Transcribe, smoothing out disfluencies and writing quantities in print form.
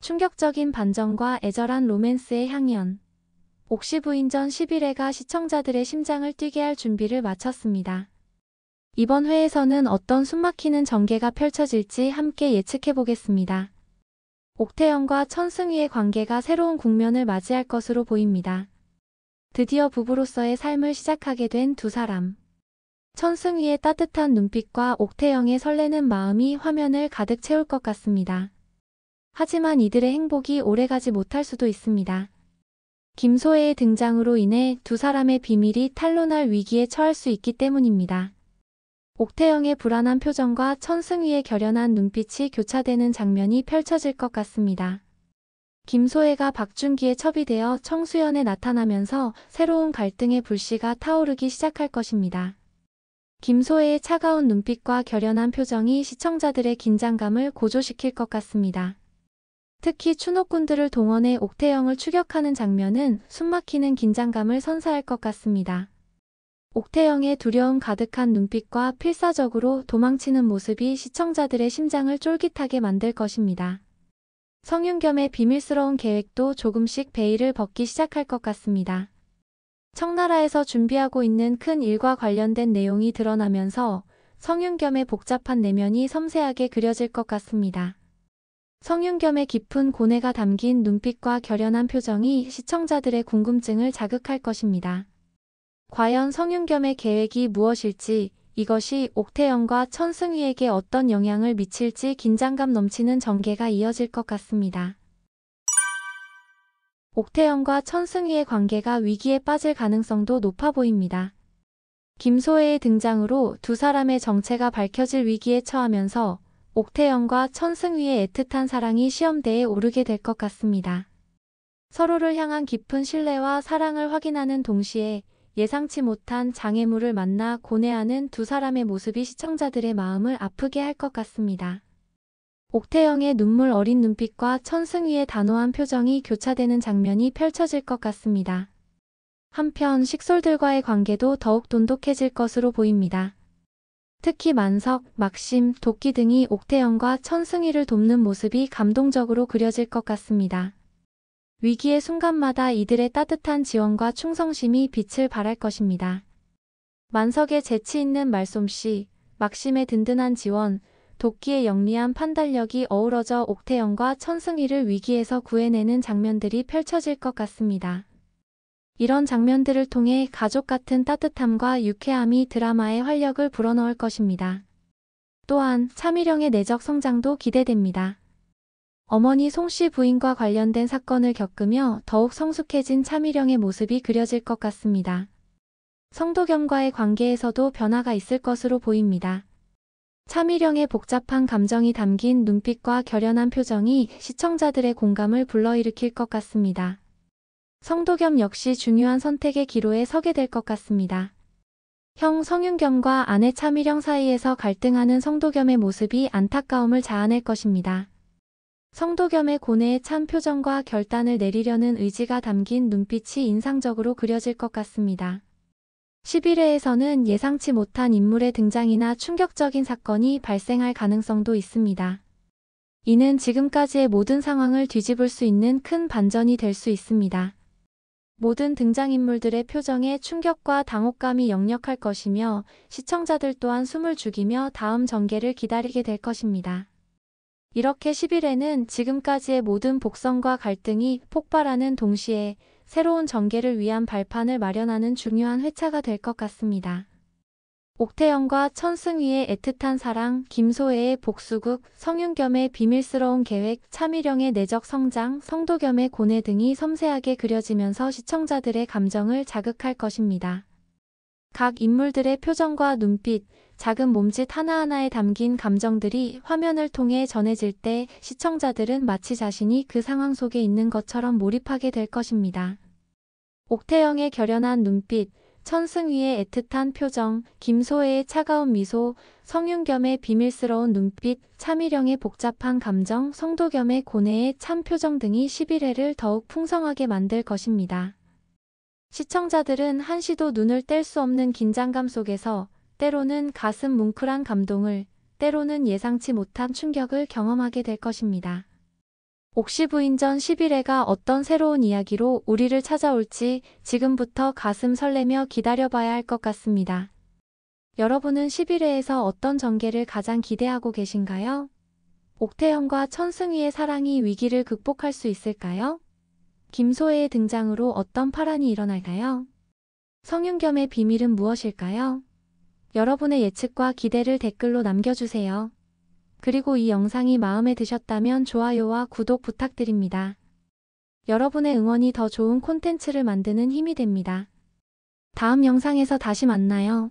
충격적인 반전과 애절한 로맨스의 향연. 옥시 부인전 11회가 시청자들의 심장을 뛰게 할 준비를 마쳤습니다. 이번 회에서는 어떤 숨막히는 전개가 펼쳐질지 함께 예측해보겠습니다. 옥태영과 천승휘의 관계가 새로운 국면을 맞이할 것으로 보입니다. 드디어 부부로서의 삶을 시작하게 된 두 사람. 천승휘의 따뜻한 눈빛과 옥태영의 설레는 마음이 화면을 가득 채울 것 같습니다. 하지만 이들의 행복이 오래가지 못할 수도 있습니다. 김소혜의 등장으로 인해 두 사람의 비밀이 탄로날 위기에 처할 수 있기 때문입니다. 옥태영의 불안한 표정과 천승휘의 결연한 눈빛이 교차되는 장면이 펼쳐질 것 같습니다. 김소혜가 박준기에 첩이되어 청수연에 나타나면서 새로운 갈등의 불씨가 타오르기 시작할 것입니다. 김소혜의 차가운 눈빛과 결연한 표정이 시청자들의 긴장감을 고조시킬 것 같습니다. 특히 추노꾼들을 동원해 옥태영을 추격하는 장면은 숨막히는 긴장감을 선사할 것 같습니다. 옥태영의 두려움 가득한 눈빛과 필사적으로 도망치는 모습이 시청자들의 심장을 쫄깃하게 만들 것입니다. 성윤겸의 비밀스러운 계획도 조금씩 베일을 벗기 시작할 것 같습니다. 청나라에서 준비하고 있는 큰 일과 관련된 내용이 드러나면서 성윤겸의 복잡한 내면이 섬세하게 그려질 것 같습니다. 성윤겸의 깊은 고뇌가 담긴 눈빛과 결연한 표정이 시청자들의 궁금증을 자극할 것입니다. 과연 성윤겸의 계획이 무엇일지, 이것이 옥태영과 천승휘에게 어떤 영향을 미칠지 긴장감 넘치는 전개가 이어질 것 같습니다. 옥태영과 천승휘의 관계가 위기에 빠질 가능성도 높아 보입니다. 김소혜의 등장으로 두 사람의 정체가 밝혀질 위기에 처하면서 옥태영과 천승휘의 애틋한 사랑이 시험대에 오르게 될 것 같습니다. 서로를 향한 깊은 신뢰와 사랑을 확인하는 동시에 예상치 못한 장애물을 만나 고뇌하는 두 사람의 모습이 시청자들의 마음을 아프게 할 것 같습니다. 옥태영의 눈물 어린 눈빛과 천승휘의 단호한 표정이 교차되는 장면이 펼쳐질 것 같습니다. 한편 식솔들과의 관계도 더욱 돈독해질 것으로 보입니다. 특히 만석, 막심, 도끼 등이 옥태영과 천승휘를 돕는 모습이 감동적으로 그려질 것 같습니다. 위기의 순간마다 이들의 따뜻한 지원과 충성심이 빛을 발할 것입니다. 만석의 재치 있는 말솜씨, 막심의 든든한 지원, 도끼의 영리한 판단력이 어우러져 옥태영과 천승휘를 위기에서 구해내는 장면들이 펼쳐질 것 같습니다. 이런 장면들을 통해 가족 같은 따뜻함과 유쾌함이 드라마의 활력을 불어넣을 것입니다. 또한 차미령의 내적 성장도 기대됩니다. 어머니 송씨 부인과 관련된 사건을 겪으며 더욱 성숙해진 차미령의 모습이 그려질 것 같습니다. 성도겸과의 관계에서도 변화가 있을 것으로 보입니다. 차미령의 복잡한 감정이 담긴 눈빛과 결연한 표정이 시청자들의 공감을 불러일으킬 것 같습니다. 성도겸 역시 중요한 선택의 기로에 서게 될 것 같습니다. 형 성윤겸과 아내 차미령 사이에서 갈등하는 성도겸의 모습이 안타까움을 자아낼 것입니다. 성도겸의 고뇌에 찬 표정과 결단을 내리려는 의지가 담긴 눈빛이 인상적으로 그려질 것 같습니다. 11회에서는 예상치 못한 인물의 등장이나 충격적인 사건이 발생할 가능성도 있습니다. 이는 지금까지의 모든 상황을 뒤집을 수 있는 큰 반전이 될 수 있습니다. 모든 등장인물들의 표정에 충격과 당혹감이 역력할 것이며 시청자들 또한 숨을 죽이며 다음 전개를 기다리게 될 것입니다. 이렇게 11회는 지금까지의 모든 복선과 갈등이 폭발하는 동시에 새로운 전개를 위한 발판을 마련하는 중요한 회차가 될 것 같습니다. 옥태영과 천승휘의 애틋한 사랑, 김소혜의 복수극, 성윤겸의 비밀스러운 계획, 차미령의 내적 성장, 성도겸의 고뇌 등이 섬세하게 그려지면서 시청자들의 감정을 자극할 것입니다. 각 인물들의 표정과 눈빛, 작은 몸짓 하나하나에 담긴 감정들이 화면을 통해 전해질 때 시청자들은 마치 자신이 그 상황 속에 있는 것처럼 몰입하게 될 것입니다. 옥태영의 결연한 눈빛, 천승휘의 애틋한 표정, 김소혜의 차가운 미소, 성윤겸의 비밀스러운 눈빛, 차미령의 복잡한 감정, 성도겸의 고뇌의 찬 표정 등이 11회를 더욱 풍성하게 만들 것입니다. 시청자들은 한시도 눈을 뗄 수 없는 긴장감 속에서 때로는 가슴 뭉클한 감동을, 때로는 예상치 못한 충격을 경험하게 될 것입니다. 옥시부인전 11회가 어떤 새로운 이야기로 우리를 찾아올지 지금부터 가슴 설레며 기다려봐야 할 것 같습니다. 여러분은 11회에서 어떤 전개를 가장 기대하고 계신가요? 옥태영과 천승휘의 사랑이 위기를 극복할 수 있을까요? 김소혜의 등장으로 어떤 파란이 일어날까요? 성윤겸의 비밀은 무엇일까요? 여러분의 예측과 기대를 댓글로 남겨주세요. 그리고 이 영상이 마음에 드셨다면 좋아요와 구독 부탁드립니다. 여러분의 응원이 더 좋은 콘텐츠를 만드는 힘이 됩니다. 다음 영상에서 다시 만나요.